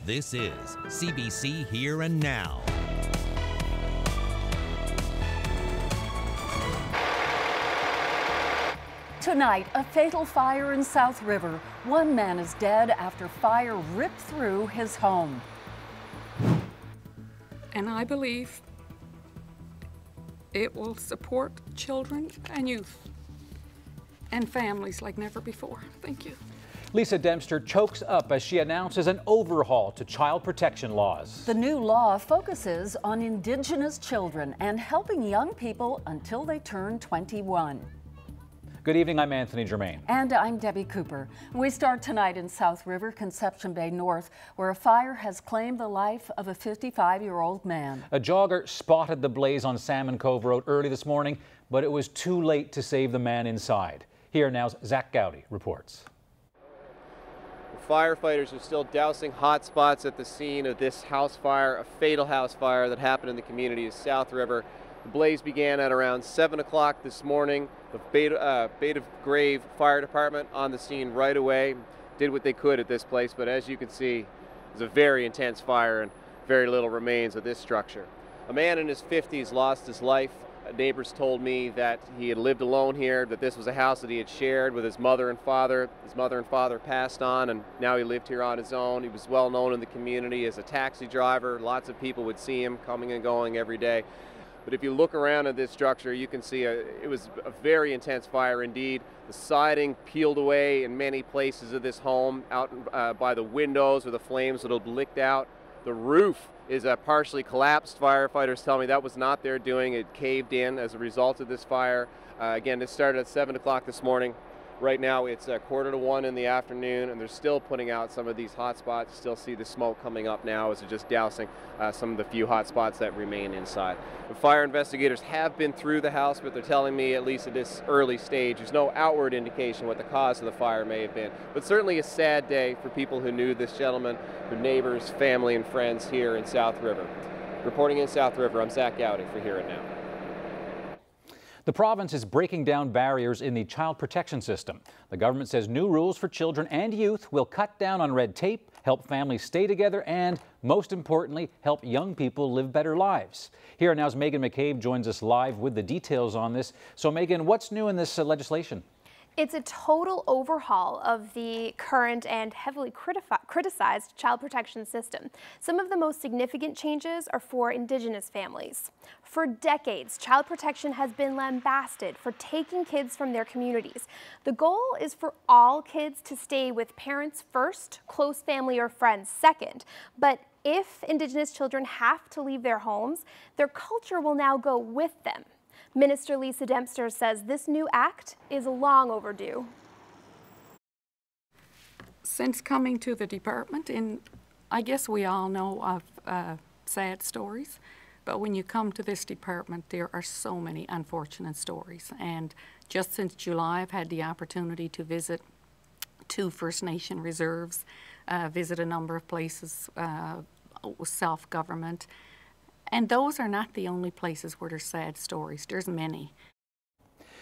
This is CBC Here and Now. Tonight, a fatal fire in South River. One man is dead after fire ripped through his home. And I believe it will support children and youth and families like never before. Thank you. Lisa Dempster chokes up as she announces an overhaul to child protection laws. The new law focuses on Indigenous children and helping young people until they turn 21. Good evening, I'm Anthony Germain. And I'm Debbie Cooper. We start tonight in South River, Conception Bay North, where a fire has claimed the life of a 55-year-old man. A jogger spotted the blaze on Salmon Cove Road early this morning, but it was too late to save the man inside. Here now's Zach Gowdy reports. Firefighters are still dousing hot spots at the scene of this house fire, a fatal house fire that happened in the community of South River. The blaze began at around 7 o'clock this morning. The Beta Grave Fire Department on the scene right away, did what they could at this place, but as you can see, it was a very intense fire and very little remains of this structure. A man in his 50s lost his life. Neighbors told me that he had lived alone here, that this was a house that he had shared with his mother and father. His mother and father passed on, and now he lived here on his own. He was well known in the community as a taxi driver. Lots of people would see him coming and going every day. But if you look around at this structure, you can see it was a very intense fire indeed. The siding peeled away in many places of this home, out by the windows where the flames would have licked out. The roof is partially collapsed. Firefighters tell me that was not their doing. It caved in as a result of this fire. Again, this started at 7 o'clock this morning. Right now it's 1:45 in the afternoon, and they're still putting out some of these hot spots. You still see the smoke coming up now as they're just dousing some of the few hot spots that remain inside. The fire investigators have been through the house, but they're telling me, at least at this early stage, there's no outward indication what the cause of the fire may have been. But certainly a sad day for people who knew this gentleman, their neighbors, family, and friends here in South River. Reporting in South River, I'm Zach Gowdy for Here and Now. The province is breaking down barriers in the child protection system. The government says new rules for children and youth will cut down on red tape, help families stay together, and, most importantly, help young people live better lives. Here now's Megan McCabe joins us live with the details on this. So, Megan, what's new in this legislation? It's a total overhaul of the current and heavily criticized child protection system. Some of the most significant changes are for Indigenous families. For decades, child protection has been lambasted for taking kids from their communities. The goal is for all kids to stay with parents first, close family or friends second. But if Indigenous children have to leave their homes, their culture will now go with them. Minister Lisa Dempster says this new act is long overdue. Since coming to the department, and I guess we all know of sad stories, but when you come to this department, there are so many unfortunate stories. And just since July, I've had the opportunity to visit 2 First Nation reserves, visit a number of places, self-government. And those are not the only places where there's sad stories. There's many.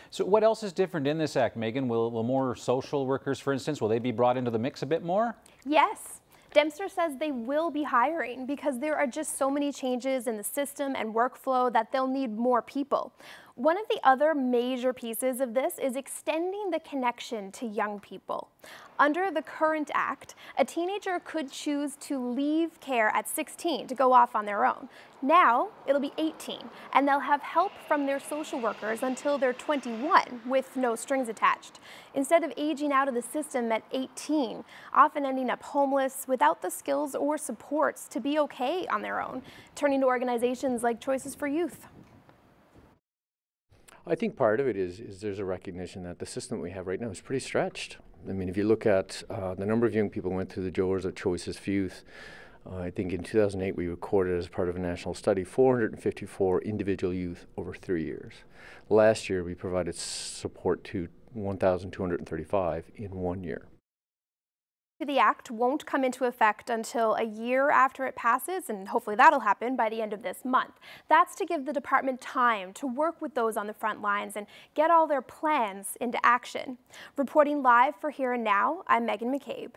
So what else is different in this act, Megan? Will more social workers, for instance, will they be brought into the mix a bit more? Yes. Dempster says they will be hiring because there are just so many changes in the system and workflow that they'll need more people. One of the other major pieces of this is extending the connection to young people. Under the current act, a teenager could choose to leave care at 16 to go off on their own. Now, it'll be 18, and they'll have help from their social workers until they're 21 with no strings attached. Instead of aging out of the system at 18, often ending up homeless without the skills or supports to be okay on their own, turning to organizations like Choices for Youth. I think part of it is there's a recognition that the system we have right now is pretty stretched. I mean, if you look at the number of young people who went through the doors of Choices for Youth, I think in 2008 we recorded as part of a national study 454 individual youth over 3 years. Last year we provided support to 1,235 in 1 year. The act won't come into effect until a year after it passes, and hopefully that'll happen by the end of this month. That's to give the department time to work with those on the front lines and get all their plans into action. Reporting live for Here and Now, I'm Megan McCabe.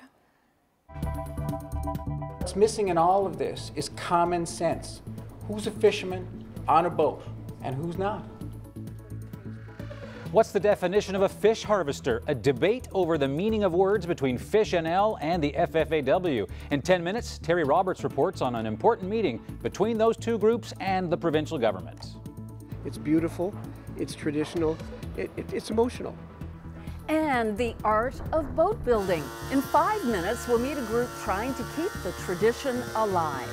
What's missing in all of this is common sense. Who's a fisherman on a boat and who's not? What's the definition of a fish harvester? A debate over the meaning of words between Fish NL and the FFAW. In 10 minutes, Terry Roberts reports on an important meeting between those two groups and the provincial government. It's beautiful, it's traditional, it's emotional. And the art of boat building. In 5 minutes, we'll meet a group trying to keep the tradition alive.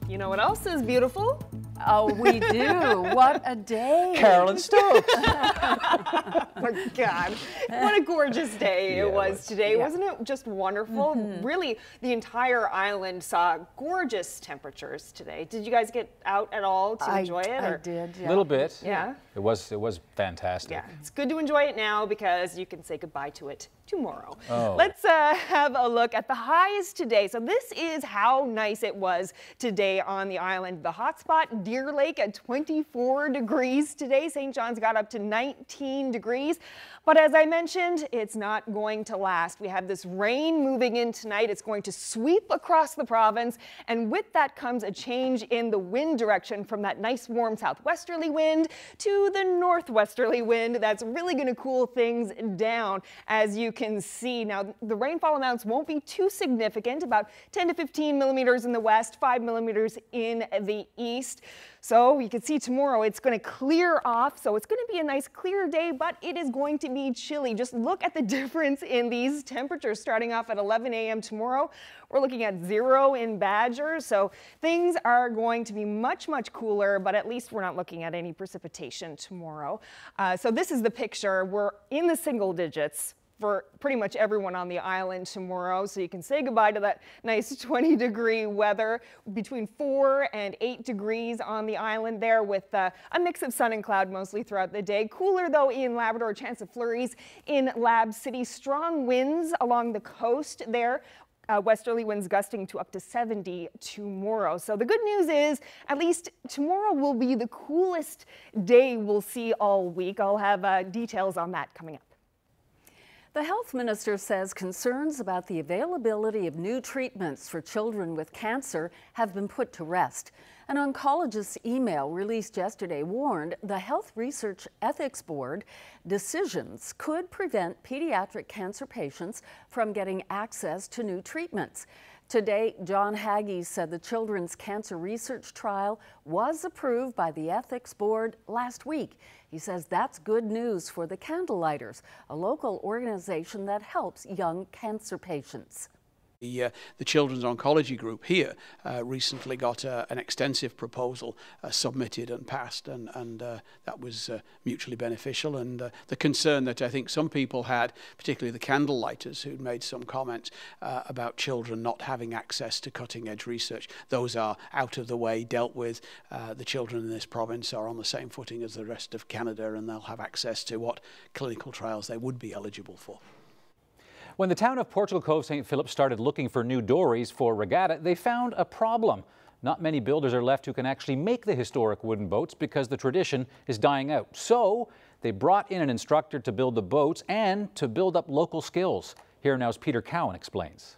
You know what else is beautiful? Oh, we do. What a day. Carolyn Stokes. Oh my God, what a gorgeous day it was today. Yeah. Wasn't it just wonderful? Really, the entire island saw gorgeous temperatures today. Did you guys get out at all to enjoy it? I did, yeah. A little bit. Yeah. It was fantastic. Yeah, it's good to enjoy it now because you can say goodbye to it tomorrow. Oh. Let's have a look at the highs today. So this is how nice it was today on the island. The hotspot, Deer Lake, at 24 degrees today. St. John's got up to 19 degrees. But as I mentioned, it's not going to last. We have this rain moving in tonight. It's going to sweep across the province. And with that comes a change in the wind direction from that nice warm southwesterly wind to the northwesterly wind. That's really going to cool things down, as you can see. Now, the rainfall amounts won't be too significant, about 10 to 15 millimeters in the west, 5 millimeters in the east. So you can see tomorrow it's going to clear off. So it's going to be a nice clear day, but it is going to be chilly. Just look at the difference in these temperatures starting off at 11 a.m. tomorrow. We're looking at 0 in Badger. So things are going to be much, much cooler, but at least we're not looking at any precipitation tomorrow. So this is the picture. We're in the single digits for pretty much everyone on the island tomorrow. So you can say goodbye to that nice 20-degree weather, between 4 and 8 degrees on the island there, with a mix of sun and cloud mostly throughout the day. Cooler though in Labrador, chance of flurries in Lab City. Strong winds along the coast there. Westerly winds gusting to up to 70 tomorrow. So the good news is, at least tomorrow will be the coolest day we'll see all week. I'll have details on that coming up. The health minister says concerns about the availability of new treatments for children with cancer have been put to rest. An oncologist's email released yesterday warned the Health Research Ethics Board decisions could prevent pediatric cancer patients from getting access to new treatments. Today, John Haggie said the Children's Cancer Research Trial was approved by the Ethics Board last week. He says that's good news for the Candlelighters, a local organization that helps young cancer patients. The Children's Oncology Group here recently got an extensive proposal submitted and passed, and that was mutually beneficial. And the concern that I think some people had, particularly the Candlelighters, who'd made some comments about children not having access to cutting-edge research, those are out of the way, dealt with. The children in this province are on the same footing as the rest of Canada, and they'll have access to what clinical trials they would be eligible for. When the town of Portugal Cove St. Philip started looking for new dories for Regatta, they found a problem. Not many builders are left who can actually make the historic wooden boats because the tradition is dying out. So they brought in an instructor to build the boats and to build up local skills. Here now's Peter Cowan explains.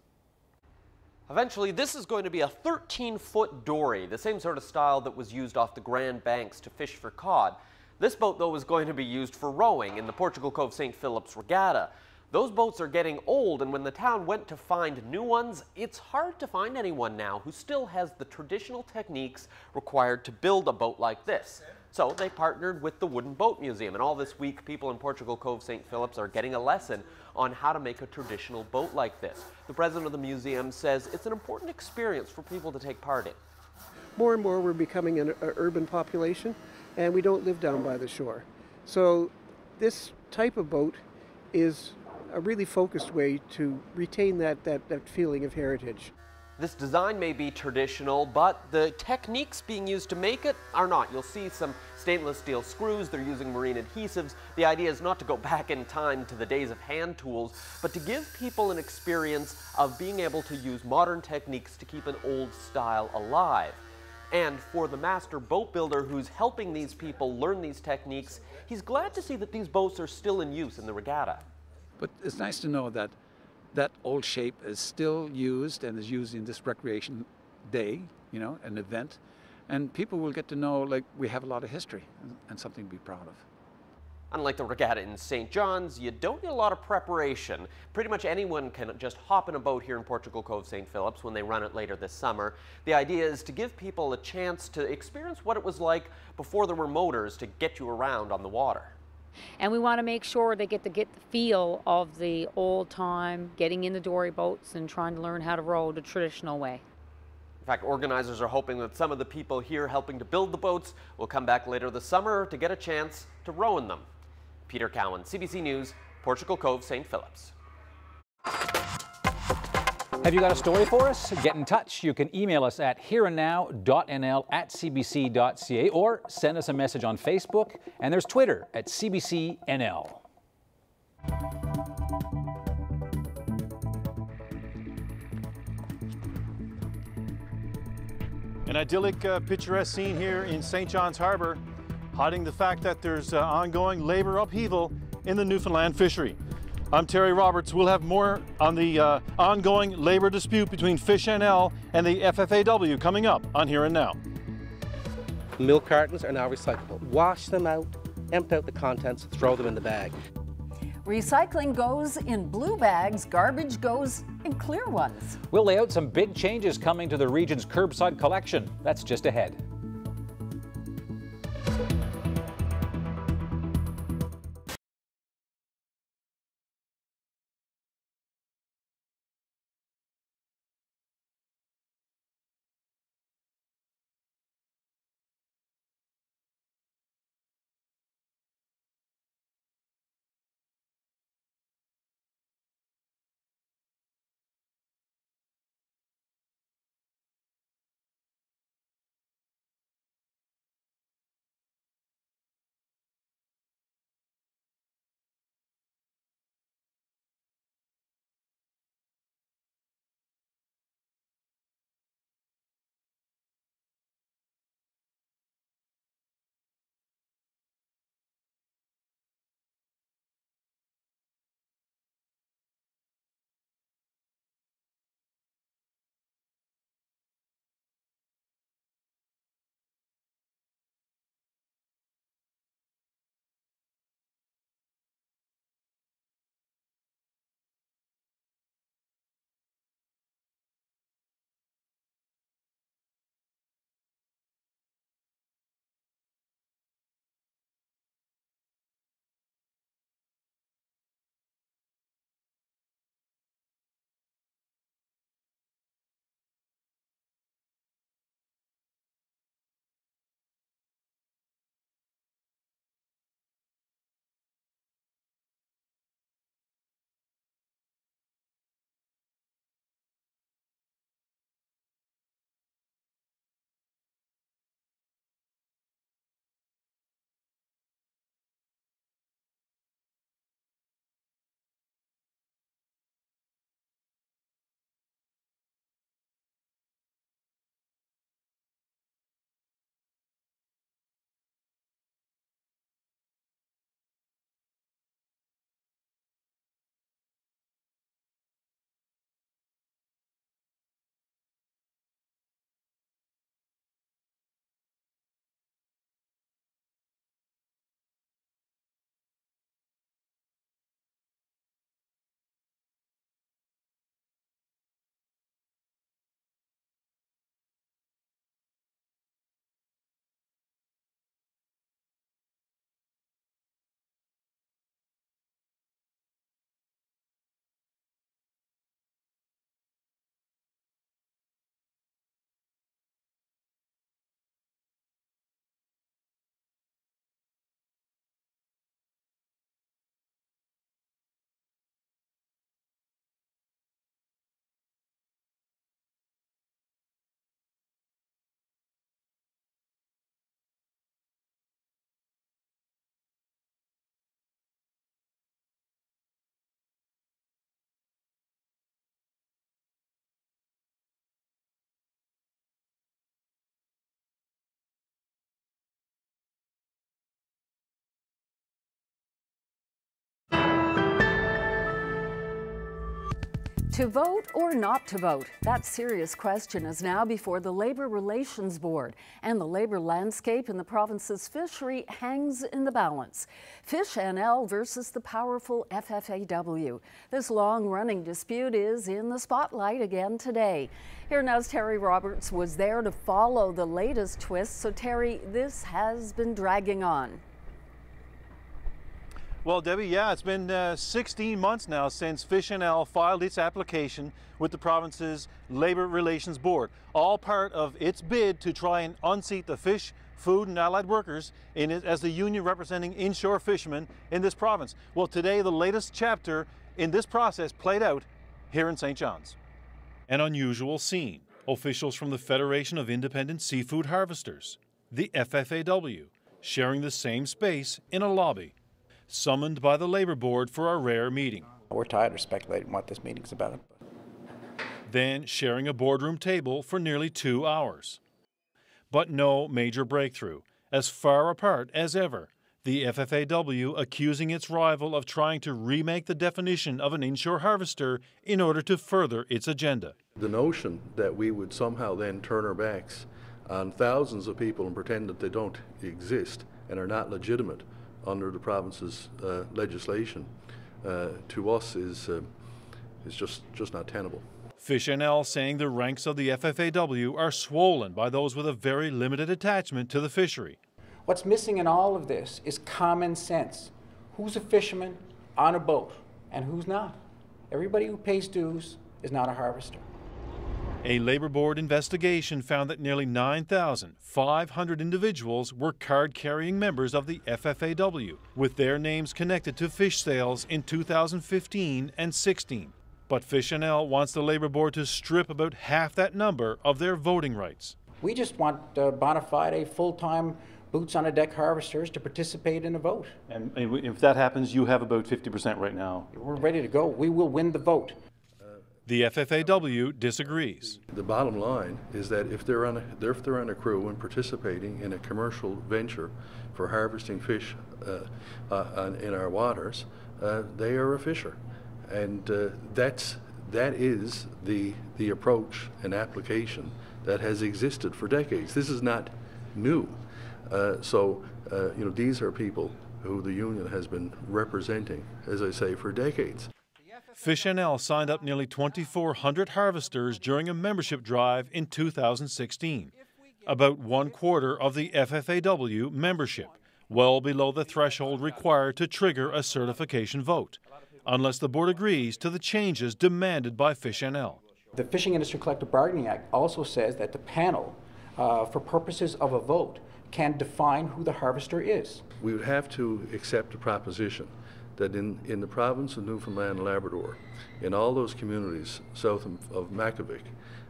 Eventually, this is going to be a 13-foot dory, the same sort of style that was used off the Grand Banks to fish for cod. This boat, though, is going to be used for rowing in the Portugal Cove St. Philip's Regatta. Those boats are getting old, and when the town went to find new ones, it's hard to find anyone now who still has the traditional techniques required to build a boat like this. So they partnered with the Wooden Boat Museum, and all this week people in Portugal Cove St. Philip's are getting a lesson on how to make a traditional boat like this. The president of the museum says it's an important experience for people to take part in. More and more we're becoming an urban population, and we don't live down by the shore. So this type of boat is a really focused way to retain that feeling of heritage. This design may be traditional, but the techniques being used to make it are not. You'll see some stainless steel screws, they're using marine adhesives. The idea is not to go back in time to the days of hand tools, but to give people an experience of being able to use modern techniques to keep an old style alive. And for the master boat builder who's helping these people learn these techniques, he's glad to see that these boats are still in use in the Regatta. But it's nice to know that that old shape is still used and is used in this recreation day, you know, an event. And people will get to know, like, we have a lot of history and something to be proud of. Unlike the regatta in St. John's, you don't need a lot of preparation. Pretty much anyone can just hop in a boat here in Portugal Cove St. Phillips when they run it later this summer. The idea is to give people a chance to experience what it was like before there were motors to get you around on the water. And we want to make sure they get the feel of the old time, getting in the dory boats and trying to learn how to row the traditional way. In fact, organizers are hoping that some of the people here helping to build the boats will come back later this summer to get a chance to row in them. Peter Cowan, CBC News, Portugal Cove, St. Phillips. Have you got a story for us? Get in touch. You can email us at hereandnow.nl@cbc.ca or send us a message on Facebook. And there's Twitter at CBC NL. An idyllic, picturesque scene here in St. John's Harbour, hiding the fact that there's ongoing labour upheaval in the Newfoundland fishery. I'm Terry Roberts. We'll have more on the ongoing labour dispute between Fish NL and the FFAW coming up on Here and Now. Milk cartons are now recyclable. Wash them out, empty out the contents, throw them in the bag. Recycling goes in blue bags, garbage goes in clear ones. We'll lay out some big changes coming to the region's curbside collection. That's just ahead. To vote or not to vote? That serious question is now before the Labour Relations Board, and the labour landscape in the province's fishery hangs in the balance. Fish NL versus the powerful FFAW. This long-running dispute is in the spotlight again today. Here now's Terry Roberts was there to follow the latest twists. So Terry, this has been dragging on. Well, Debbie, yeah, it's been 16 months now since Fish NL filed its application with the province's Labour Relations Board, all part of its bid to try and unseat the fish, food and allied workers in it as the union representing inshore fishermen in this province. Well, today the latest chapter in this process played out here in St. John's. An unusual scene. Officials from the Federation of Independent Seafood Harvesters, the FFAW, sharing the same space in a lobby, summoned by the Labour Board for a rare meeting. We're tired of speculating what this meeting's about. Then sharing a boardroom table for nearly 2 hours. But no major breakthrough, as far apart as ever, the FFAW accusing its rival of trying to remake the definition of an inshore harvester in order to further its agenda. The notion that we would somehow then turn our backs on thousands of people and pretend that they don't exist and are not legitimate under the province's legislation, to us is just not tenable. Fish NL saying the ranks of the FFAW are swollen by those with a very limited attachment to the fishery. What's missing in all of this is common sense. Who's a fisherman on a boat and who's not? Everybody who pays dues is not a harvester. A Labour Board investigation found that nearly 9,500 individuals were card-carrying members of the FFAW, with their names connected to fish sales in 2015 and 16. But Fish NL wants the Labour Board to strip about half that number of their voting rights. We just want bona fide, full-time, boots-on-a-deck harvesters to participate in a vote. And if that happens, you have about 50% right now. We're ready to go. We will win the vote. The FFAW disagrees. The bottom line is that if they're on a crew and participating in a commercial venture for harvesting fish in our waters, they are a fisher, and that is the approach and application that has existed for decades. This is not new. These are people who the union has been representing, as I say, for decades. Fish NL signed up nearly 2,400 harvesters during a membership drive in 2016, about 1/4 of the FFAW membership, well below the threshold required to trigger a certification vote, unless the board agrees to the changes demanded by Fish NL. The Fishing Industry Collective Bargaining Act also says that the panel, for purposes of a vote, can define who the harvester is. We would have to accept a proposition that in the province of Newfoundland and Labrador, in all those communities south of Makivik,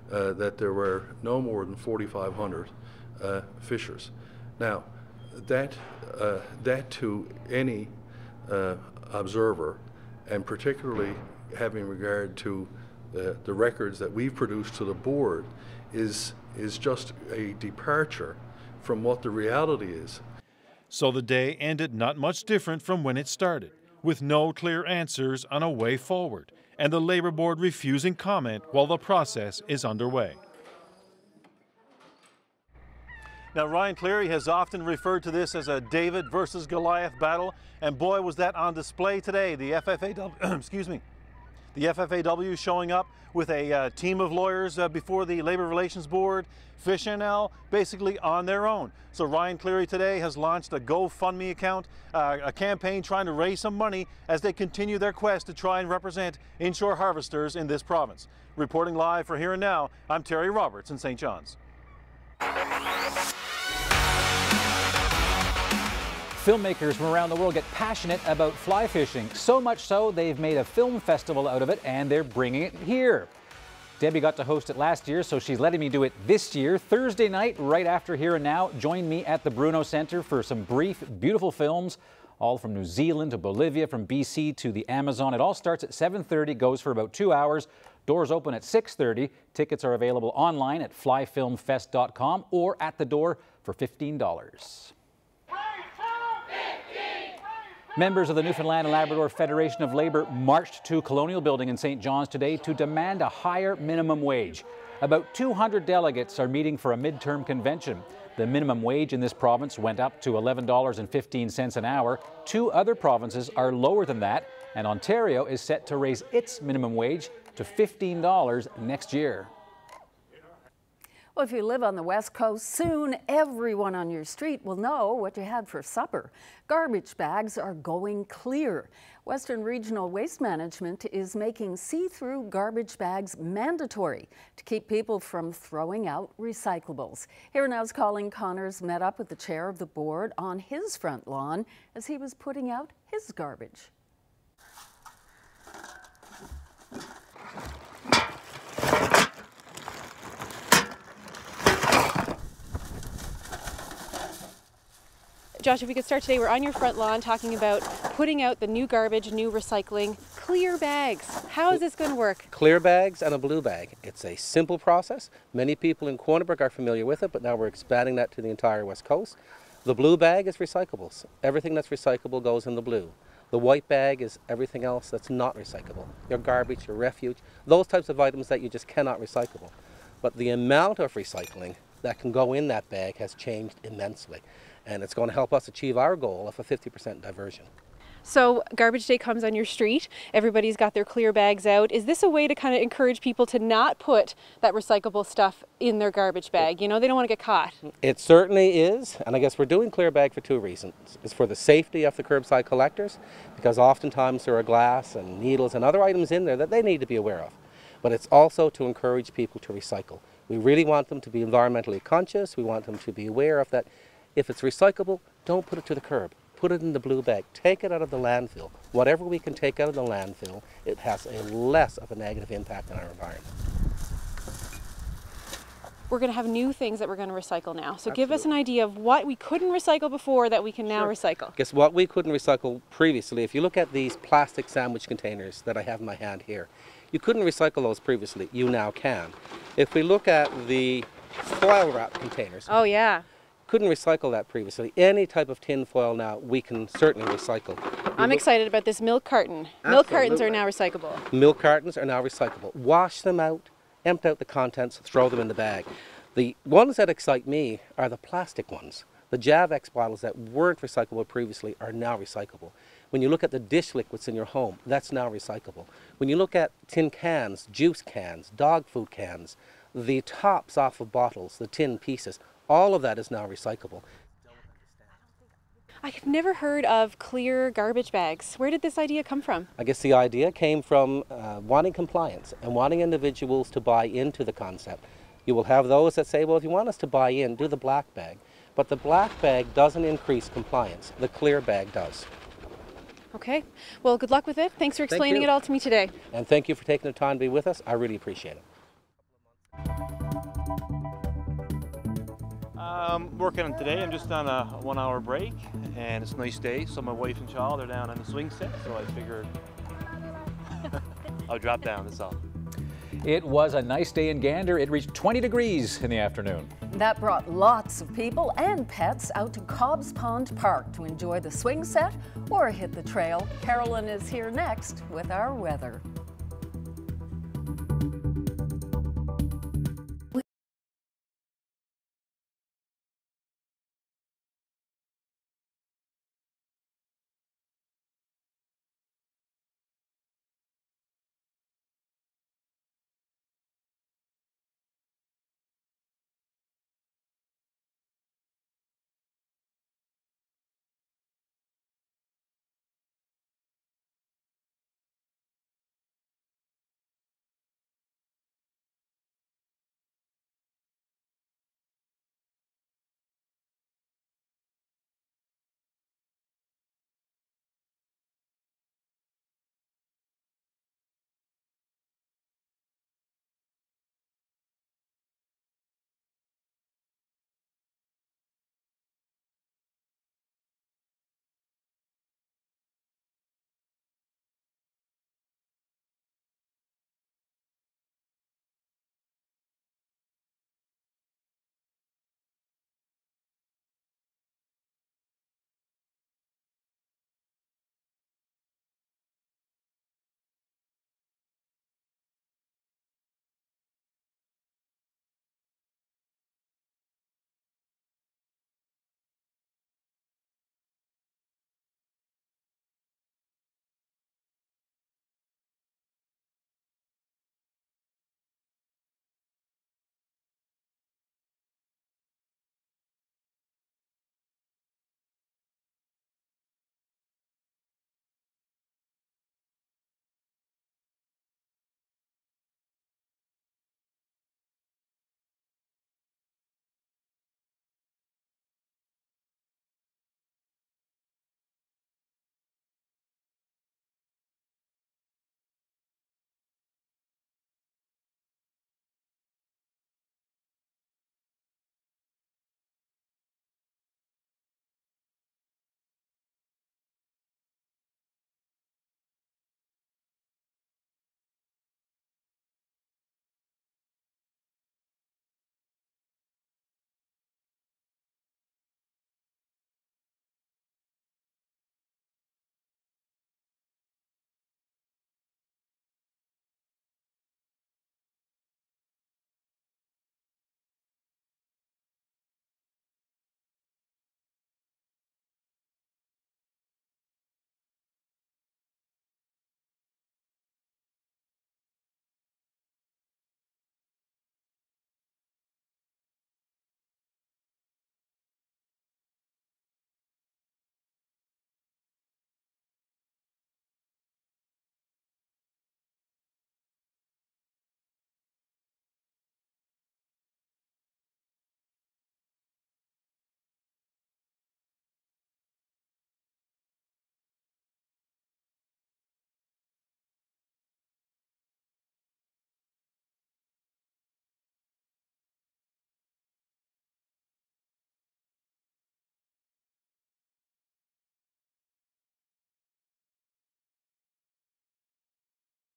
that there were no more than 4,500 fishers. Now, that to any observer, and particularly having regard to the records that we've produced to the board, is just a departure from what the reality is. So the day ended not much different from when it started, with no clear answers on a way forward, and the Labour Board refusing comment while the process is underway. Now, Ryan Cleary has often referred to this as a David versus Goliath battle, and boy, was that on display today. The FFAW, the FFAW showing up with a team of lawyers before the Labour Relations Board, Fish NL basically on their own. So Ryan Cleary today has launched a GoFundMe account, a campaign trying to raise some money as they continue their quest to try and represent inshore harvesters in this province. Reporting live for Here and Now, I'm Terry Roberts in St. John's. Filmmakers from around the world get passionate about fly fishing, so much so they've made a film festival out of it, and they're bringing it here. Debbie got to host it last year, so she's letting me do it this year. Thursday night, right after Here and Now, join me at the Bruno Centre for some brief, beautiful films, all from New Zealand to Bolivia, from BC to the Amazon. It all starts at 7:30, goes for about 2 hours. Doors open at 6:30. Tickets are available online at flyfilmfest.com or at the door for $15. Members of the Newfoundland and Labrador Federation of Labour marched to Colonial Building in St. John's today to demand a higher minimum wage. About 200 delegates are meeting for a midterm convention. The minimum wage in this province went up to $11.15 an hour. 2 other provinces are lower than that, and Ontario is set to raise its minimum wage to $15 next year. Well, if you live on the West Coast, soon everyone on your street will know what you had for supper. Garbage bags are going clear. Western Regional Waste Management is making see-through garbage bags mandatory to keep people from throwing out recyclables. Here Now's Colleen Connors met up with the chair of the board on his front lawn as he was putting out his garbage. Josh, if we could start today, we're on your front lawn talking about putting out the new garbage, new recycling, clear bags. How is this going to work? Clear bags and a blue bag. It's a simple process. Many people in Cornerbrook are familiar with it, but now we're expanding that to the entire West Coast. The blue bag is recyclables. Everything that's recyclable goes in the blue. The white bag is everything else that's not recyclable. Your garbage, your refuge, those types of items that you just cannot recycle. But the amount of recycling that can go in that bag has changed immensely. And it's going to help us achieve our goal of a 50% diversion. So garbage day comes on your street, everybody's got their clear bags out. Is this a way to kind of encourage people to not put that recyclable stuff in their garbage bag? You know, they don't want to get caught. It certainly is, and I guess we're doing clear bag for 2 reasons. It's for the safety of the curbside collectors, because oftentimes there are glass and needles and other items in there that they need to be aware of. But it's also to encourage people to recycle. We really want them to be environmentally conscious. We want them to be aware of that. If it's recyclable, don't put it to the curb. Put it in the blue bag. Take it out of the landfill. Whatever we can take out of the landfill, it has a less of a negative impact on our environment. We're going to have new things that we're going to recycle now. So Absolutely. Give us an idea of what we couldn't recycle before that we can now recycle. Guess what we couldn't recycle previously? If you look at these plastic sandwich containers that I have in my hand here, you couldn't recycle those previously. You now can. If we look at the foil wrap containers. Oh yeah. Couldn't recycle that previously. Any type of tin foil now we can certainly recycle. I'm excited about this milk carton. Absolutely. Milk cartons are now recyclable. Milk cartons are now recyclable. Wash them out, empty out the contents, throw them in the bag. The ones that excite me are the plastic ones. The Javex bottles that weren't recyclable previously are now recyclable. When you look at the dish liquids in your home, that's now recyclable. When you look at tin cans, juice cans, dog food cans, the tops off of bottles, the tin pieces, all of that is now recyclable. I've never heard of clear garbage bags. Where did this idea come from? I guess the idea came from wanting compliance and wanting individuals to buy into the concept. You will have those that say, well, if you want us to buy in, do the black bag. But the black bag doesn't increase compliance. The clear bag does. Okay. Well, good luck with it. Thanks for explaining it all to me today. And thank you for taking the time to be with us. I really appreciate it. Working on today. I'm just on a 1-hour break, and it's a nice day, so my wife and child are down on the swing set, so I figured I'll drop down, that's all. It was a nice day in Gander. It reached 20 degrees in the afternoon. That brought lots of people and pets out to Cobbs Pond Park to enjoy the swing set or hit the trail. Carolyn is here next with our weather.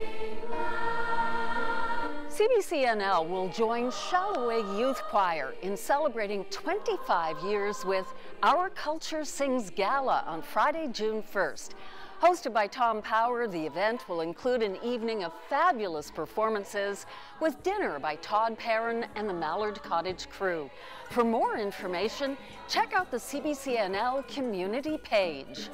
CBC NL will join Shalaway Youth Choir in celebrating 25 years with Our Culture Sings Gala on Friday, June 1st. Hosted by Tom Power, the event will include an evening of fabulous performances with dinner by Todd Perrin and the Mallard Cottage crew. For more information, check out the CBC NL community page.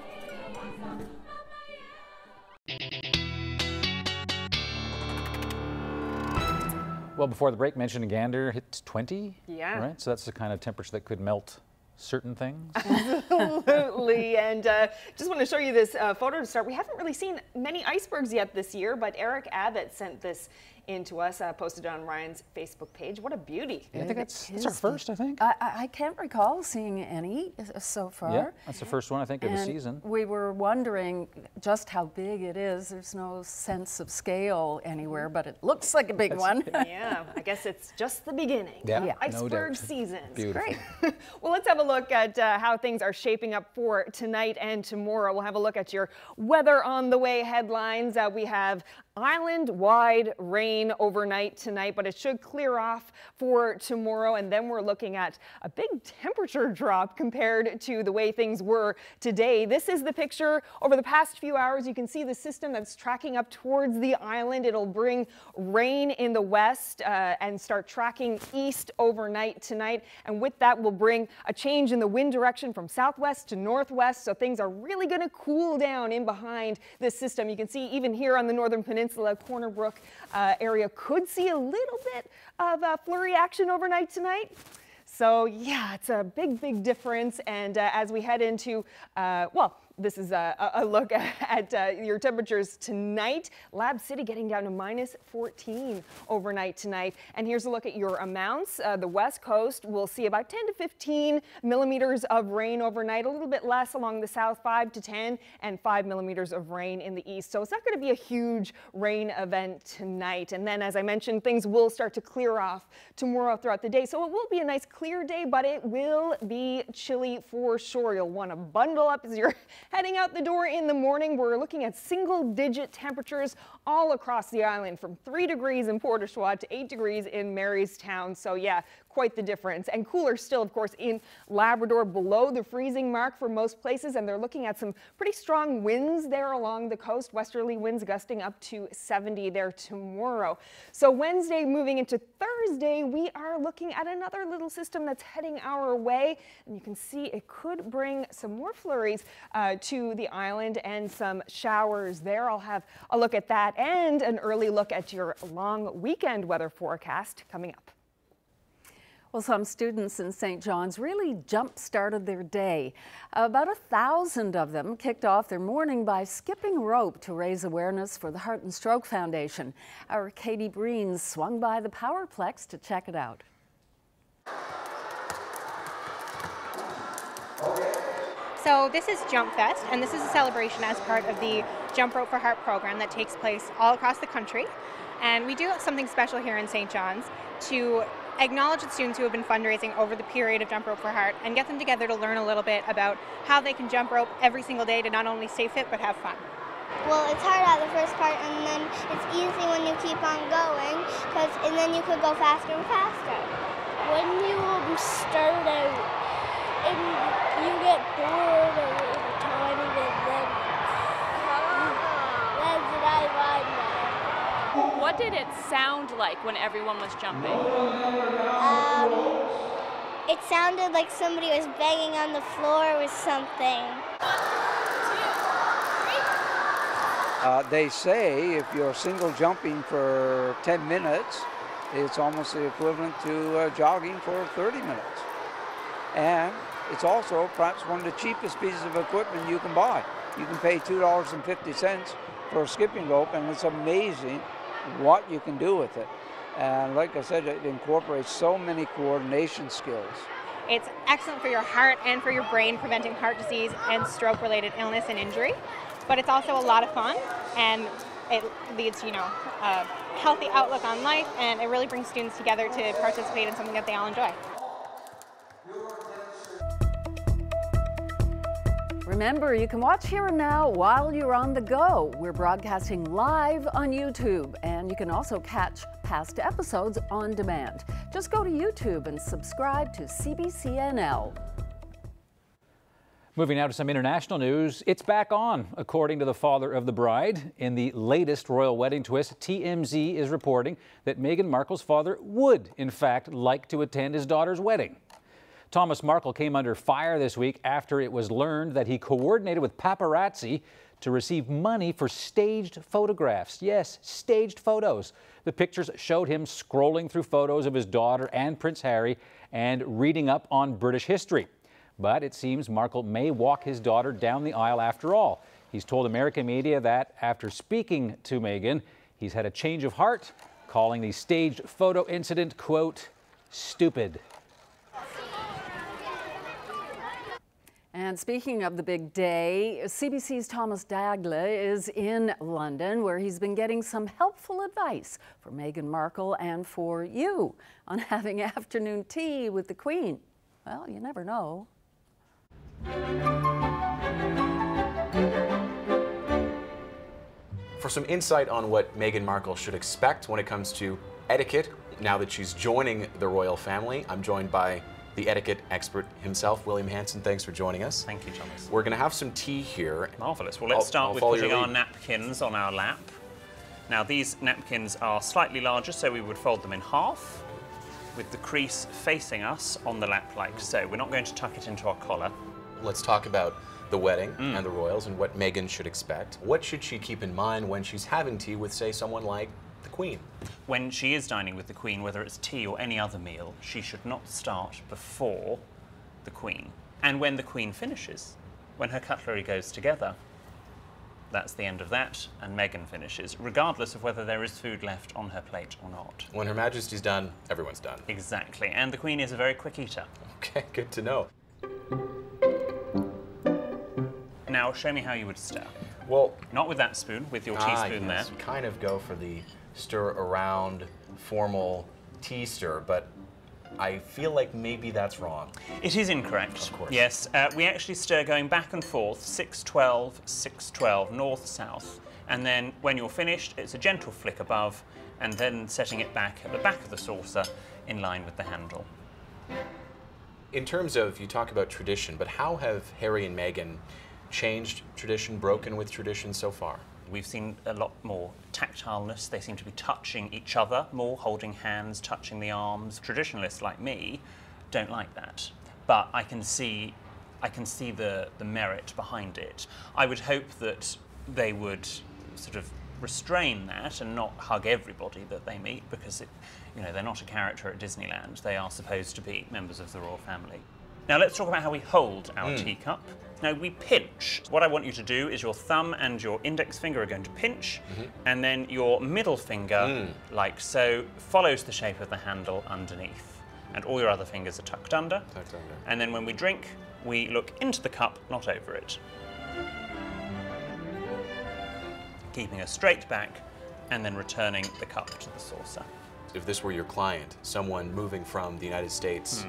Well, before the break, mentioned Gander hits 20. Yeah. Right? So that's the kind of temperature that could melt certain things. Absolutely. And just want to show you this photo to start. We haven't really seen many icebergs yet this year, but Eric Abbott sent this in to us, posted it on Ryan's Facebook page. What a beauty. Yeah, I think that's our first, I think. I can't recall seeing any so far. Yeah, that's the first one, I think, of the And season. we were wondering just how big it is. There's no sense of scale anywhere, but it looks like a big one. Yeah, I guess it's just the beginning. Yeah, of no iceberg doubt. season. Beautiful. Great. Well, let's have a look at how things are shaping up for tonight and tomorrow. We'll have a look at your weather on the way headlines. We have island-wide rain overnight tonight, but it should clear off for tomorrow. And then we're looking at a big temperature drop compared to the way things were today. This is the picture over the past few hours. You can see the system that's tracking up towards the island. It'll bring rain in the west and start tracking east overnight tonight. And with that will bring a change in the wind direction from southwest to northwest. So things are really going to cool down in behind this system. You can see even here on the northern peninsula, Corner Brook area could see a little bit of flurry action overnight tonight. So yeah, it's a big difference. And as we head into, well, this is a look at your temperatures tonight. Lab City getting down to -14 overnight tonight. And here's a look at your amounts. The west coast will see about 10 to 15 millimeters of rain overnight, a little bit less along the south, 5 to 10, and 5 millimeters of rain in the east. So it's not going to be a huge rain event tonight. And then, as I mentioned, things will start to clear off tomorrow throughout the day. So it will be a nice clear day, but it will be chilly for sure. You'll want to bundle up as you're heading out the door in the morning. We're looking at single-digit temperatures all across the island, from 3 degrees in Port au Choix to 8 degrees in Marystown. So yeah, quite the difference. And cooler still, of course, in Labrador, below the freezing mark for most places. And they're looking at some pretty strong winds there along the coast. Westerly winds gusting up to 70 there tomorrow. So Wednesday moving into Thursday, we are looking at another little system that's heading our way. And you can see it could bring some more flurries to the island and some showers there. I'll have a look at that and an early look at your long weekend weather forecast coming up. Well, some students in St. John's really jump-started their day. About 1,000 of them kicked off their morning by skipping rope to raise awareness for the Heart and Stroke Foundation. Our Katie Breen swung by the Powerplex to check it out. So this is Jump Fest, and this is a celebration as part of the Jump Rope for Heart program that takes place all across the country. And we do something special here in St. John's to acknowledge the students who have been fundraising over the period of Jump Rope for Heart and get them together to learn a little bit about how they can jump rope every single day to not only stay fit but have fun. Well, it's hard at the first part, and then it's easy when you keep on going, and then you could go faster and faster. When you start out and you get bored of the timing, and then that's what I find now. What did it sound like when everyone was jumping? It sounded like somebody was banging on the floor or something. They say if you're single jumping for 10 minutes, it's almost the equivalent to jogging for 30 minutes. And it's also perhaps one of the cheapest pieces of equipment you can buy. You can pay $2.50 for a skipping rope, and it's amazing what you can do with it. And like I said, it incorporates so many coordination skills. It's excellent for your heart and for your brain, preventing heart disease and stroke-related illness and injury. But it's also a lot of fun, and it leads to, a healthy outlook on life, and it really brings students together to participate in something that they all enjoy. Remember, you can watch Here and Now while you're on the go. We're broadcasting live on YouTube, and you can also catch past episodes on demand. Just go to YouTube and subscribe to CBC NL. Moving now to some international news, it's back on, according to the father of the bride. In the latest royal wedding twist, TMZ is reporting that Meghan Markle's father would, in fact, like to attend his daughter's wedding. Thomas Markle came under fire this week after it was learned that he coordinated with paparazzi to receive money for staged photographs. Yes, staged photos. The pictures showed him scrolling through photos of his daughter and Prince Harry and reading up on British history. But it seems Markle may walk his daughter down the aisle after all. He's told American media that after speaking to Meghan, he's had a change of heart, calling the staged photo incident, quote, stupid. And speaking of the big day, CBC's Thomas Dagla is in London, where he's been getting some helpful advice for Meghan Markle and for you on having afternoon tea with the Queen. Well, you never know. For some insight on what Meghan Markle should expect when it comes to etiquette, now that she's joining the royal family, I'm joined by the etiquette expert himself, William Hanson. Thanks for joining us. Thank you, Thomas. We're going to have some tea here. Marvellous. Well, let's start with putting our napkins on our lap. Now, these napkins are slightly larger, so we would fold them in half, with the crease facing us on the lap like so. We're not going to tuck it into our collar. Let's talk about the wedding and the royals and what Meghan should expect. What should she keep in mind when she's having tea with, say, someone like the Queen? When she is dining with the Queen, whether it's tea or any other meal, she should not start before the Queen. And when the Queen finishes, when her cutlery goes together, that's the end of that, and Meghan finishes, regardless of whether there is food left on her plate or not. When Her Majesty's done, everyone's done. Exactly, and the Queen is a very quick eater. Okay, good to know. Now, show me how you would stir. Well, not with that spoon, with your teaspoon yes. there. Kind of go for the stir around formal tea stir, but I feel like maybe that's wrong. It is incorrect. Of course. Yes, we actually stir going back and forth, 6-12, 6-12, north-south. And then when you're finished, it's a gentle flick above, and then setting it back at the back of the saucer in line with the handle. In terms of, you talk about tradition, but how have Harry and Meghan changed tradition, broken with tradition so far? We've seen a lot more tactileness. They seem to be touching each other more, holding hands, touching the arms. Traditionalists like me don't like that, but I can see the merit behind it. I would hope that they would sort of restrain that and not hug everybody that they meet, because they're not a character at Disneyland. They are supposed to be members of the royal family. Now let's talk about how we hold our teacup. Now we pinch. What I want you to do is your thumb and your index finger are going to pinch, and then your middle finger, like so, follows the shape of the handle underneath. And all your other fingers are tucked under. And then when we drink, we look into the cup, not over it. Keeping a straight back, and then returning the cup to the saucer. If this were your client, someone moving from the United States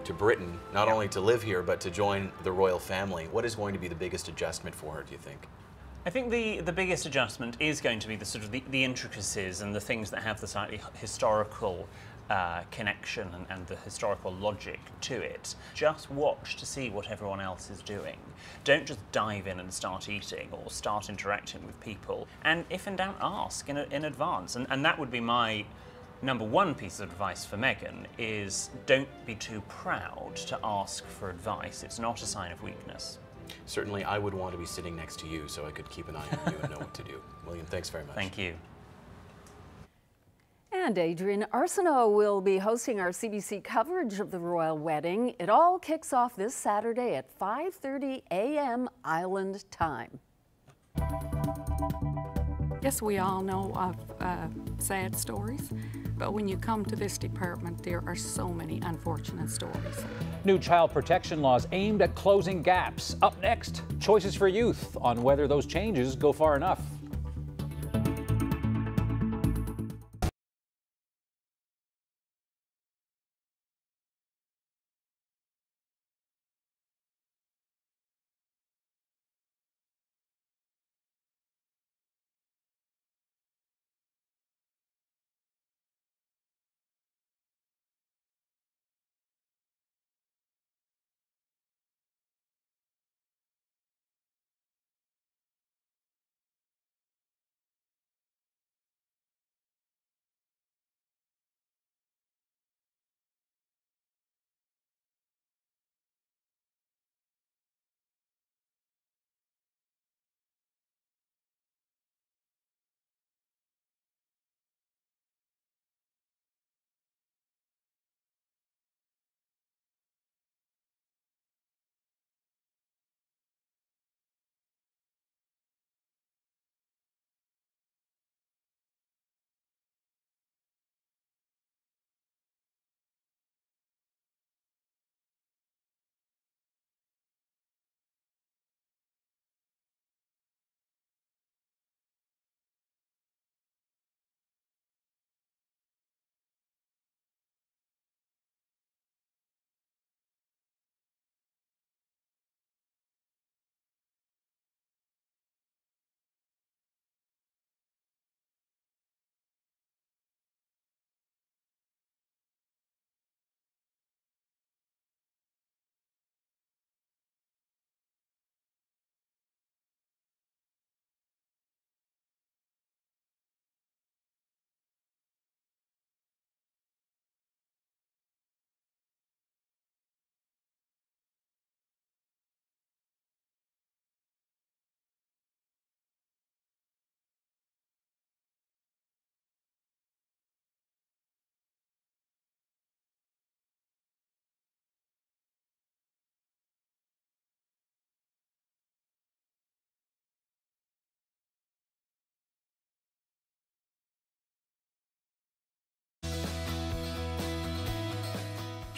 to Britain, not only to live here, but to join the royal family, what is going to be the biggest adjustment for her, do you think? I think the biggest adjustment is going to be the sort of the intricacies and the things that have the slightly historical connection and the historical logic to it. Just watch to see what everyone else is doing. Don't just dive in and start eating or start interacting with people. And if in doubt, ask in advance. And that would be my number one piece of advice for Meghan, is don't be too proud to ask for advice. It's not a sign of weakness. Certainly, I would want to be sitting next to you so I could keep an eye on you and know what to do. William, thanks very much. Thank you. And Adrian Arsenault will be hosting our CBC coverage of the royal wedding. It all kicks off this Saturday at 5:30 a.m. Island time. Yes, we all know of sad stories, but when you come to this department, there are so many unfortunate stories. New child protection laws aimed at closing gaps. Up next, choices for youth on whether those changes go far enough.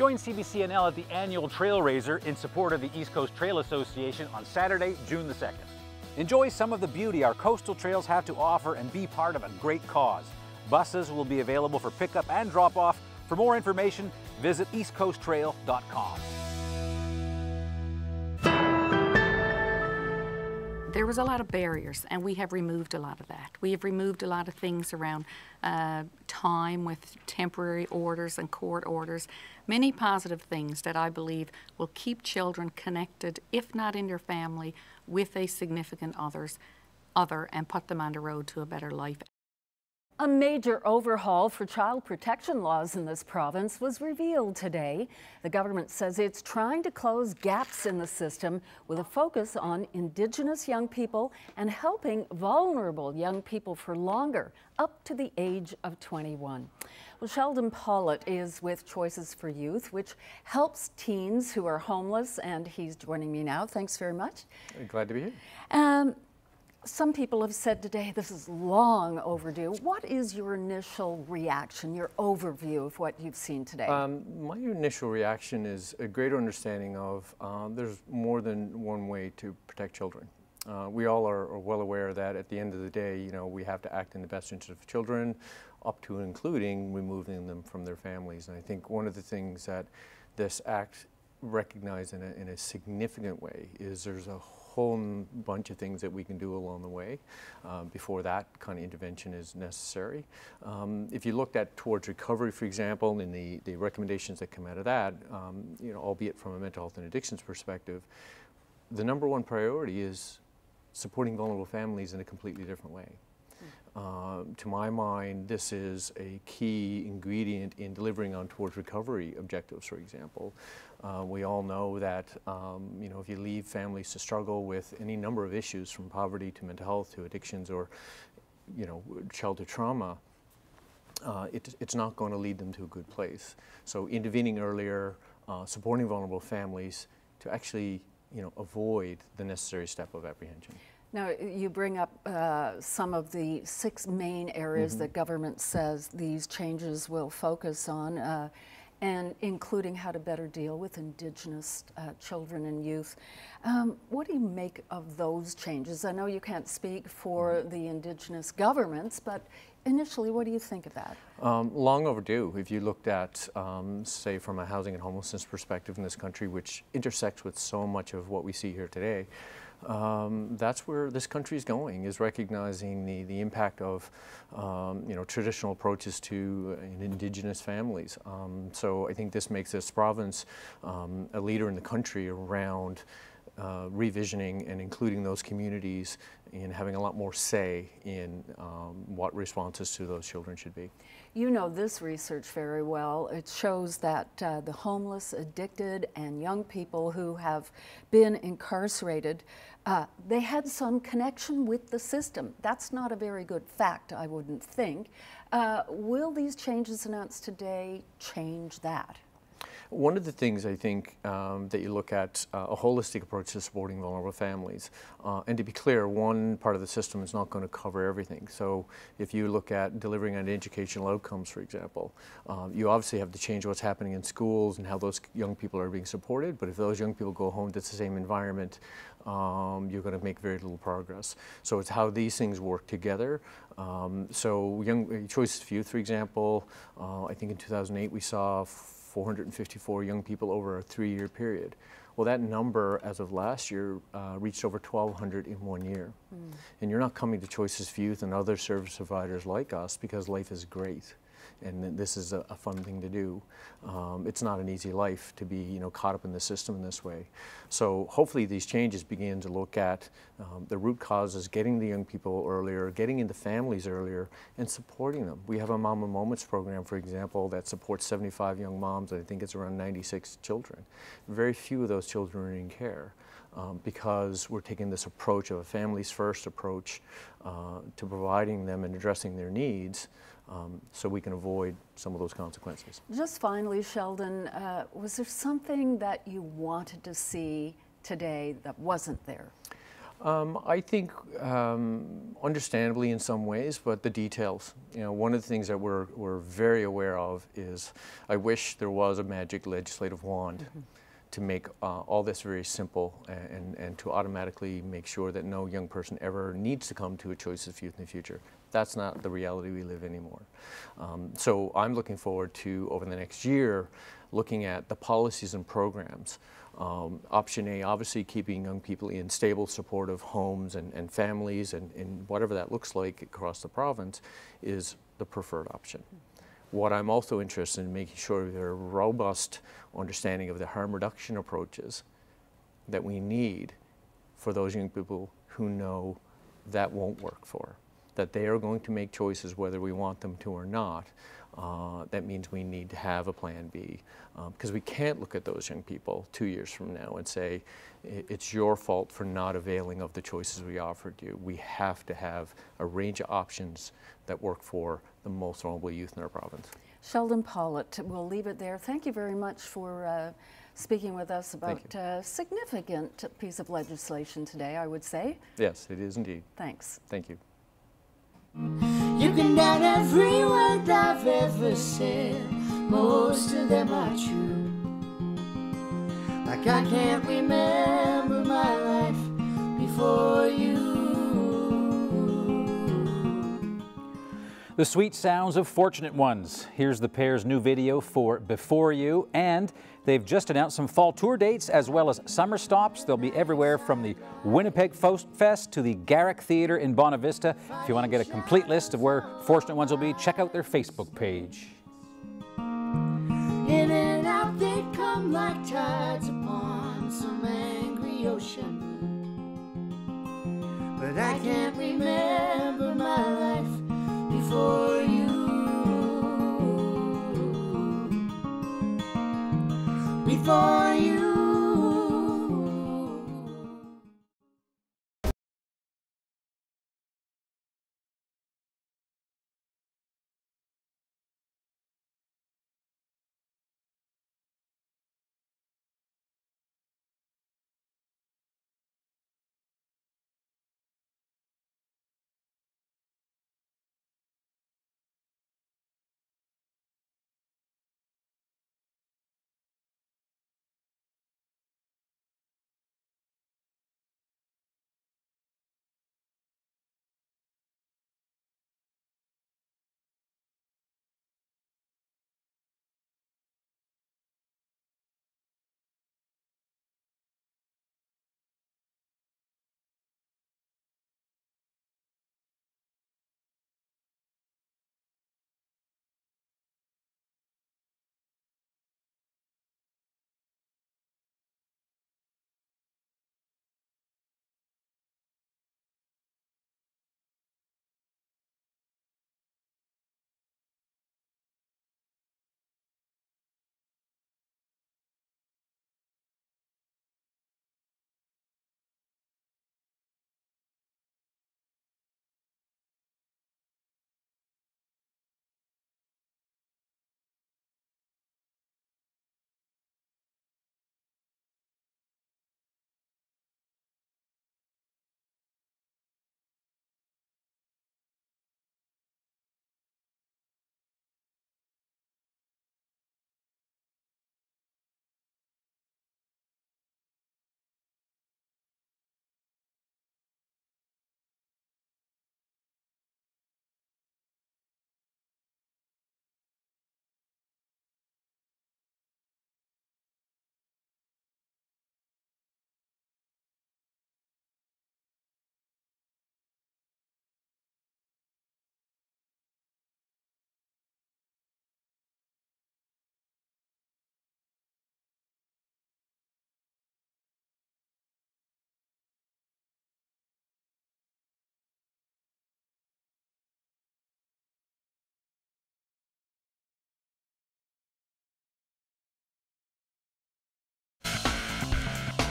Join CBC NL at the annual Trail Raiser in support of the East Coast Trail Association on Saturday, June the 2nd. Enjoy some of the beauty our coastal trails have to offer and be part of a great cause. Buses will be available for pickup and drop-off. For more information, visit eastcoasttrail.com. There was a lot of barriers, and we have removed a lot of that. We have removed a lot of things around time with temporary orders and court orders. Many positive things that I believe will keep children connected, if not in their family, with a significant other and put them on the road to a better life. A major overhaul for child protection laws in this province was revealed today. The government says it's trying to close gaps in the system with a focus on Indigenous young people and helping vulnerable young people for longer, up to the age of 21. Well, Sheldon Pollitt is with Choices for Youth, which helps teens who are homeless, and he's joining me now. Thanks very much. Glad to be here. Some people have said today this is long overdue. What is your initial reaction, your overview of what you've seen today? My initial reaction is a greater understanding of there's more than one way to protect children. We all are well aware that at the end of the day, you know, we have to act in the best interest of children, up to and including removing them from their families. And I think one of the things that this act recognized in a significant way is there's a whole bunch of things that we can do along the way before that kind of intervention is necessary. If you looked at towards recovery, for example, and the recommendations that come out of that, you know, albeit from a mental health and addictions perspective, the number one priority is supporting vulnerable families in a completely different way. To my mind, this is a key ingredient in delivering on towards recovery objectives, for example. We all know that you know, if you leave families to struggle with any number of issues, from poverty to mental health to addictions or, you know, childhood trauma, it's not going to lead them to a good place. So intervening earlier, supporting vulnerable families to actually, you know, avoid the necessary step of apprehension. Now, you bring up some of the 6 main areas that government says these changes will focus on, and including how to better deal with Indigenous children and youth. What do you make of those changes? I know you can't speak for the Indigenous governments, but initially, what do you think of that? Long overdue. If you looked at, say, from a housing and homelessness perspective in this country, which intersects with so much of what we see here today, that's where this country is going, is recognizing the impact of you know, traditional approaches to Indigenous families. So I think this makes this province a leader in the country around revisioning and including those communities in having a lot more say in what responses to those children should be. You know this research very well. It shows that the homeless, addicted, and young people who have been incarcerated, they had some connection with the system. That's not a very good fact, I wouldn't think. Will these changes announced today change that? One of the things I think that you look at a holistic approach to supporting vulnerable families, and to be clear, one part of the system is not going to cover everything. So if you look at delivering on educational outcomes, for example, you obviously have to change what's happening in schools and how those young people are being supported, but if those young people go home to the same environment, you're going to make very little progress. So it's how these things work together. So Choices for Youth, for example, I think in 2008 we saw 454 young people over a 3-year period. Well, that number, as of last year, reached over 1,200 in 1 year. And you're not coming to Choices for Youth and other service providers like us because life is great. And this is a fun thing to do. It's not an easy life to be, you know, caught up in the system in this way. So hopefully these changes begin to look at the root causes, getting the young people earlier, getting into families earlier, and supporting them. We have a Mama Moments program, for example, that supports 75 young moms, and I think it's around 96 children. Very few of those children are in care. Because we're taking this approach of a families first approach to providing them and addressing their needs, so we can avoid some of those consequences. Just finally, Sheldon, was there something that you wanted to see today that wasn't there? I think understandably in some ways, but the details. You know, one of the things that we're very aware of is I wish there was a magic legislative wand to make all this very simple and to automatically make sure that no young person ever needs to come to a choice of youth in the future. That's not the reality we live anymore. So I'm looking forward to, over the next year, looking at the policies and programs. Option A, obviously keeping young people in stable, supportive homes and families and whatever that looks like across the province is the preferred option. What I'm also interested in making sure there are robust understanding of the harm reduction approaches that we need for those young people who know that won't work for, that they are going to make choices whether we want them to or not. That means we need to have a plan B, because we can't look at those young people 2 years from now and say, it's your fault for not availing of the choices we offered you. We have to have a range of options that work for the most vulnerable youth in our province. Sheldon Pollitt, we'll leave it there. Thank you very much for speaking with us about a significant piece of legislation today, I would say. Yes, it is indeed. Thanks. Thank you. You can doubt every word I've ever said. Most of them are true. Like I can't remember my life before you. The sweet sounds of Fortunate Ones. Here's the pair's new video for Before You, and they've just announced some fall tour dates as well as summer stops. They'll be everywhere from the Winnipeg Folk Fest to the Garrick Theatre in Bonavista. If you want to get a complete list of where Fortunate Ones will be, check out their Facebook page. In and out they come like tides upon some angry ocean. But I can't remember my life before you. Before you.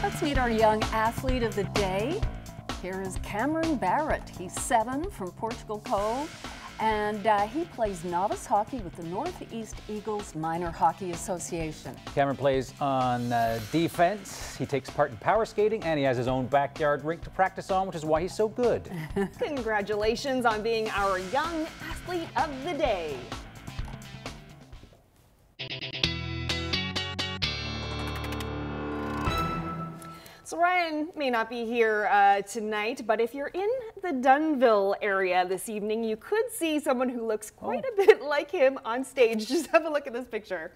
Let's meet our young athlete of the day. Here is Cameron Barrett. He's 7 from Portugal Cove. And he plays novice hockey with the Northeast Eagles Minor Hockey Association. Cameron plays on defense. He takes part in power skating, and he has his own backyard rink to practice on, which is why he's so good. Congratulations on being our Young Athlete of the Day. So Ryan may not be here tonight, but if you're in the Dunnville area this evening, you could see someone who looks quite a bit like him on stage. Just have a look at this picture.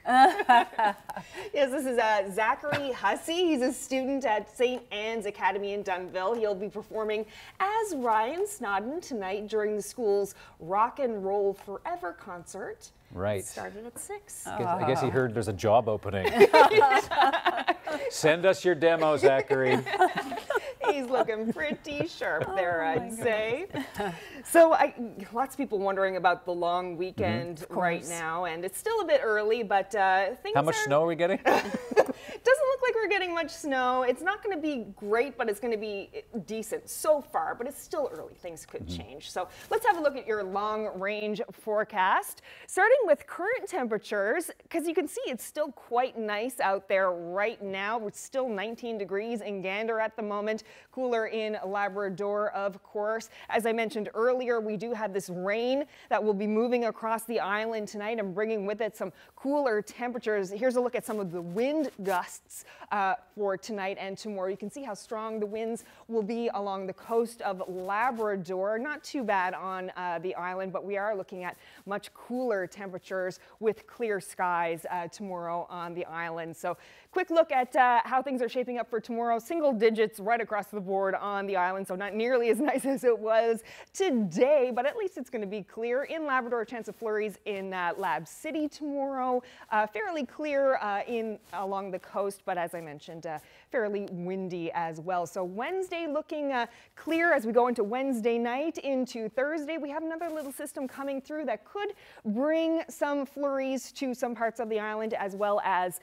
Yes, this is Zachary Hussey. He's a student at St. Anne's Academy in Dunnville. He'll be performing as Ryan Snoddon tonight during the school's Rock and Roll Forever concert. Right. It started at 6. I guess he heard there's a job opening. Send us your demo, Zachary. He's looking pretty sharp there, I'd say. So lots of people wondering about the long weekend right now, and it's still a bit early, but things How much snow are we getting? Doesn't look like we're getting much snow. It's not going to be great, but it's going to be decent so far, but it's still early. Things could change. So let's have a look at your long-range forecast, starting with current temperatures, because you can see it's still quite nice out there right now. We're still 19 degrees in Gander at the moment, cooler in Labrador, of course. As I mentioned earlier, we do have this rain that will be moving across the island tonight and bringing with it some cooler temperatures. Here's a look at some of the wind gusts for tonight and tomorrow. You can see how strong the winds will be along the coast of Labrador. Not too bad on the island, but we are looking at much cooler temperatures with clear skies tomorrow on the island. So quick look at how things are shaping up for tomorrow. Single digits right across the board on the island, so not nearly as nice as it was today, but at least it's going to be clear. In Labrador, a chance of flurries in Lab City tomorrow. Fairly clear along the coast, but as I mentioned, fairly windy as well. So Wednesday looking clear as we go into Wednesday night into Thursday. We have another little system coming through that could bring some flurries to some parts of the island, as well as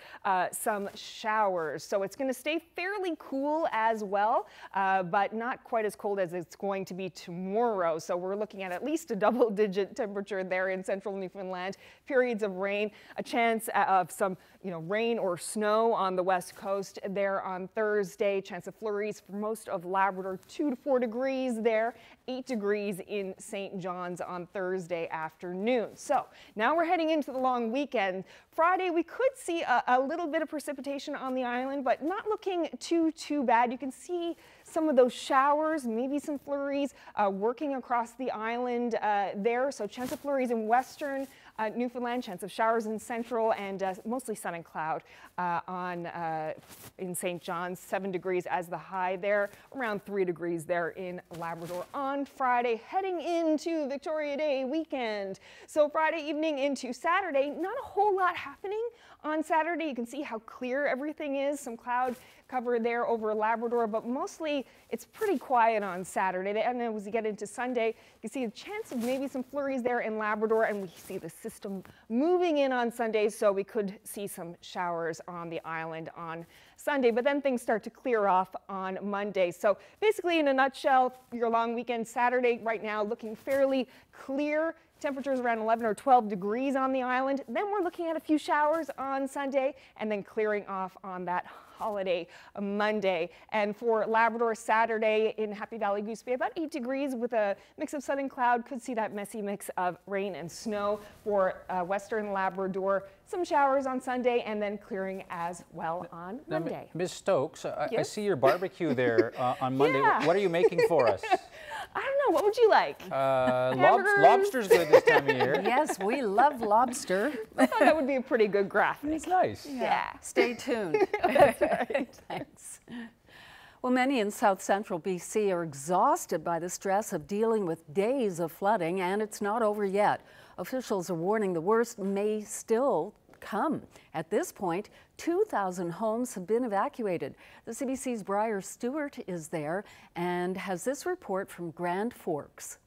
some showers. So it's going to stay fairly cool as well, but not quite as cold as it's going to be tomorrow. So we're looking at least a double-digit temperature there in central Newfoundland. Periods of rain, a chance of some rain or snow on the west coast there on Thursday. Chance of flurries for most of Labrador, 2 to 4 degrees there, 8 degrees in St. John's on Thursday afternoon. So now we're heading into the long weekend. Friday, we could see a little bit of precipitation on the island, but not looking too bad. You can see some of those showers, maybe some flurries working across the island there. So chance of flurries in western Newfoundland, chance of showers in central, and mostly sun and cloud in St. John's. 7 degrees as the high there, around 3 degrees there in Labrador on Friday, heading into Victoria Day weekend. So Friday evening into Saturday, not a whole lot happening on Saturday. You can see how clear everything is. Some cloud cover there over Labrador, but mostly it's pretty quiet on Saturday. And then as we get into Sunday, you see a chance of maybe some flurries there in Labrador, and we see the system moving in on Sunday, so we could see some showers on the island on Sunday, but then things start to clear off on Monday. So basically, in a nutshell, your long weekend Saturday right now looking fairly clear. Temperatures around 11 or 12 degrees on the island. Then we're looking at a few showers on Sunday and then clearing off on that holiday Monday. And for Labrador, Saturday in Happy Valley Goose Bay, about 8 degrees with a mix of sun and cloud. Could see that messy mix of rain and snow. For western Labrador, some showers on Sunday and then clearing as well on Monday. Ms. Stokes, I see your barbecue there on Monday. Yeah. What are you making for us? I don't know. What would you like? Lobster's good this time of year. Yes, we love lobster. I thought that would be a pretty good graphic. It's nice. Yeah. Stay tuned. That's right. Thanks. Well, many in South Central BC are exhausted by the stress of dealing with days of flooding, and it's not over yet. Officials are warning the worst may still come. At this point, 2,000 homes have been evacuated. The CBC's Briar Stewart is there and has this report from Grand Forks.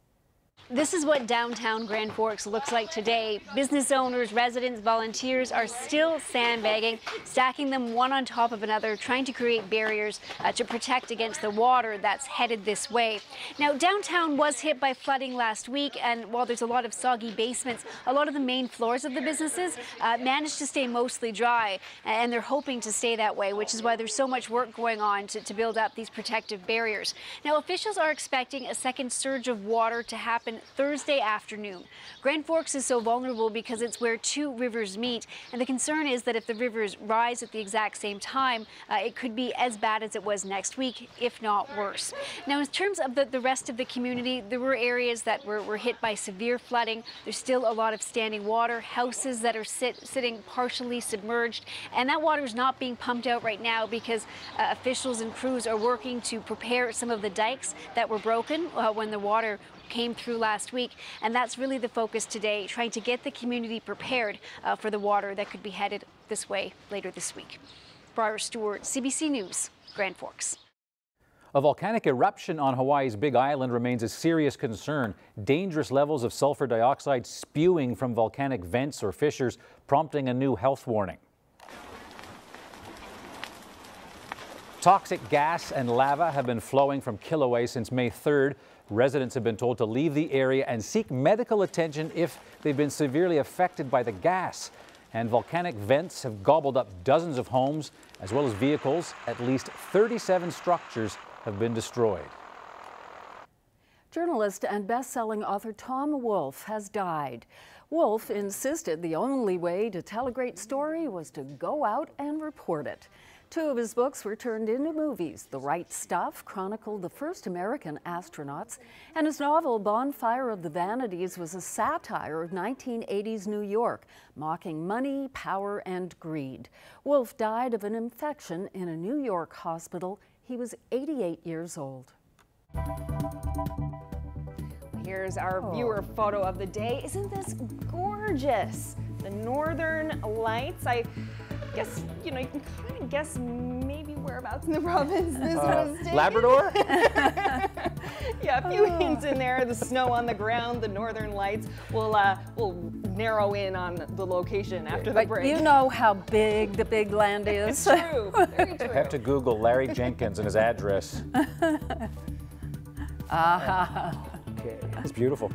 This is what downtown Grand Forks looks like today. Business owners, residents, volunteers are still sandbagging, stacking them one on top of another, trying to create barriers to protect against the water that's headed this way. Now, downtown was hit by flooding last week, and while there's a lot of soggy basements, a lot of the main floors of the businesses managed to stay mostly dry, and they're hoping to stay that way, which is why there's so much work going on to build up these protective barriers. Now, officials are expecting a second surge of water to happen Thursday afternoon. Grand Forks is so vulnerable because it's where two rivers meet, and the concern is that if the rivers rise at the exact same time, it could be as bad as it was next week, if not worse. Now, in terms of the rest of the community, there were areas that were hit by severe flooding. There's still a lot of standing water, houses that are sitting partially submerged, and that water is not being pumped out right now because officials and crews are working to prepare some of the dikes that were broken when the water came through last week, and that's really the focus today, trying to get the community prepared for the water that could be headed this way later this week. Briar Stewart, CBC News, Grand Forks. A volcanic eruption on Hawaii's Big Island remains a serious concern. Dangerous levels of sulfur dioxide spewing from volcanic vents or fissures, prompting a new health warning. Toxic gas and lava have been flowing from Kilauea since May 3rd. Residents have been told to leave the area and seek medical attention if they've been severely affected by the gas. And volcanic vents have gobbled up dozens of homes as well as vehicles. At least 37 structures have been destroyed. Journalist and best-selling author Tom Wolfe has died. Wolfe insisted the only way to tell a great story was to go out and report it. Two of his books were turned into movies. The Right Stuff chronicled the first American astronauts, and his novel Bonfire of the Vanities was a satire of 1980s New York, mocking money, power, and greed. Wolfe died of an infection in a New York hospital. He was 88 years old. Here's our viewer photo of the day. Isn't this gorgeous? The Northern Lights. I guess, you know, you can kind of guess maybe whereabouts in the province this was taken. Labrador? Yeah, a few hints in there. The snow on the ground, the Northern Lights. We'll narrow in on the location after the break. You know how big the big land is. It's true, very true. I have to Google Larry Jenkins and his address. Okay. It's beautiful.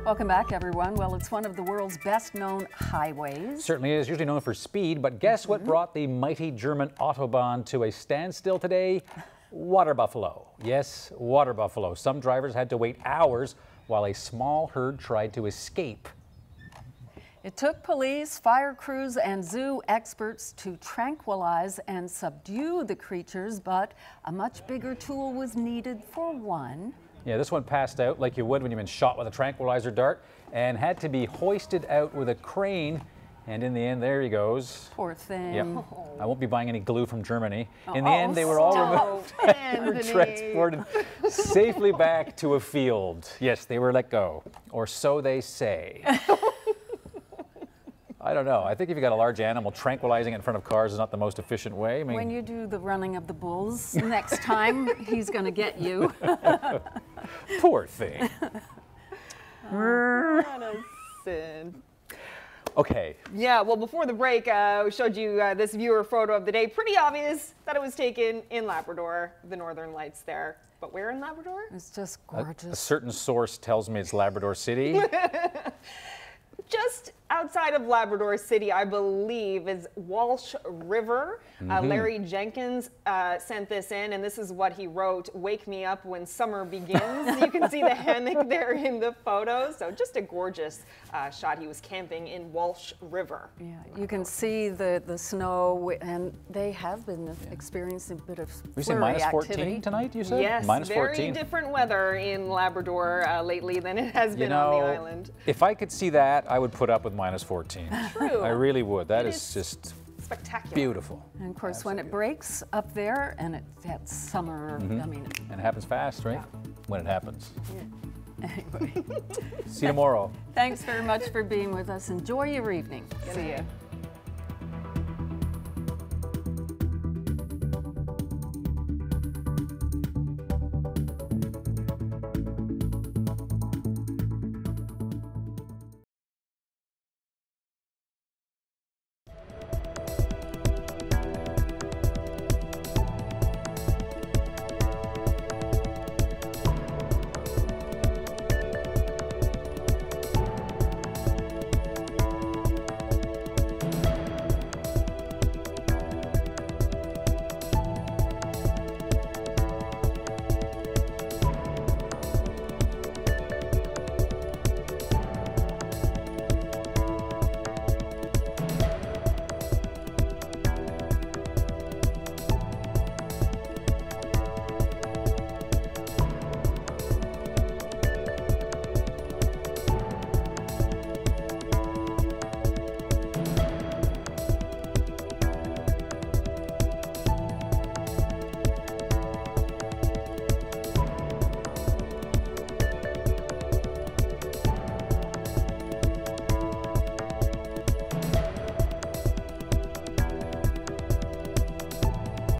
Welcome back, everyone. Well, it's one of the world's best-known highways. Certainly is, usually known for speed, but guess what brought the mighty German Autobahn to a standstill today? Water buffalo. Yes, water buffalo. Some drivers had to wait hours while a small herd tried to escape. It took police, fire crews, and zoo experts to tranquilize and subdue the creatures, but a much bigger tool was needed for one. Yeah, this one passed out like you would when you've been shot with a tranquilizer dart and had to be hoisted out with a crane. And in the end, there he goes. Poor thing. Yep. I won't be buying any glue from Germany. In the end, they were all removed and were transported safely back to a field. Yes, they were let go, or so they say. I don't know. I think if you got a large animal, tranquilizing it in front of cars is not the most efficient way. I mean, when you do the running of the bulls next time, he's going to get you. Poor thing. Madison. Okay. Yeah, well, before the break, we showed you this viewer photo of the day. Pretty obvious that it was taken in Labrador, the Northern Lights there. But where in Labrador? It's just gorgeous. A certain source tells me it's Labrador City. Just outside of Labrador City, I believe, is Walsh River. Larry Jenkins sent this in, and this is what he wrote: "Wake me up when summer begins." You can see the hammock there in the photo. So just a gorgeous shot. He was camping in Walsh River. Yeah, you can see the snow, and they have been experiencing a bit of We say minus 14 tonight, you said? Yes, minus very 14. Different weather in Labrador lately than it has been on the island. If I could see that, I would put up with minus 14. True. I really would. That is just spectacular. Beautiful. And of course, when it breaks up there, and that's summer, I mean. And it happens fast, right? Yeah. When it happens. Yeah. Anyway. See you tomorrow. Thanks very much for being with us. Enjoy your evening. See you.